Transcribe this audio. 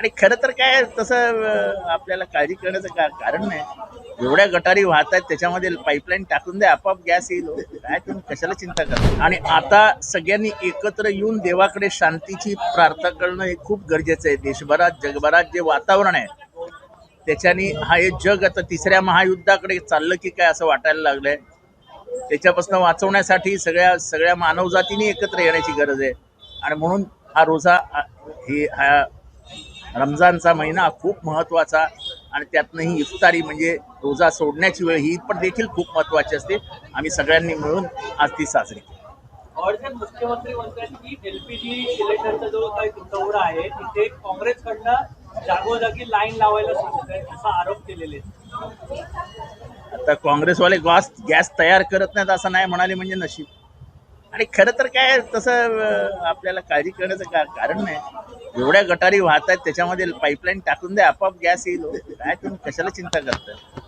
आणि खरं तर काय तसं आपल्याला काळजी करण्याचं कारण नाही. एवढ्या गटारी वाहत आहेत त्याच्यामध्ये पाईपलाईन टाकून द्या, आपोआप गॅस येईल. काय तुम्ही कशाला चिंता करता. आणि आता सगळ्यांनी एकत्र येऊन देवाकडे शांतीची प्रार्थना करणं हे खूप गरजेचं आहे. देशभरात जगभरात जे वातावरण आहे त्याच्याने हे जग आता तिसऱ्या महायुद्धाकडे चाललं की काय असं वाटायला लागलंय. त्याच्यापासून वाचवण्यासाठी सगळ्या सगळ्या मानवजातीने एकत्र येण्याची गरज आहे. आणि म्हणून हा रोजा हा रमजानचा महिना खूप महत्वाचा. आणि त्यातनंही इफ्तारी म्हणजे रोजा सोडण्याची वेळ ही पण देखील खूप महत्वाची असते. आम्ही सगळ्यांनी मिळून आज ती साजरी केली. और जर मुख्यमंत्री म्हणतात की एलपीजी सिलेंडरचा जो काही तुटवडा आहे तिथे काँग्रेसकडनं जागोजागी लाईन लावायला सांगत आहे असा आरोप केलेले आहेत. आता काँग्रेसवाले गॅस तयार करत नाहीत असं नाही म्हणाले म्हणजे नशीब. आणि खरं तर काय तसं आपल्याला काळजी करण्याचं कारण नाही. एवढ्या गटारी वाहत आहेत त्याच्यामध्ये पाईपलाईन टाकून द्या, आपोआप गॅस येईल. काय तुम्ही कशाला चिंता करता.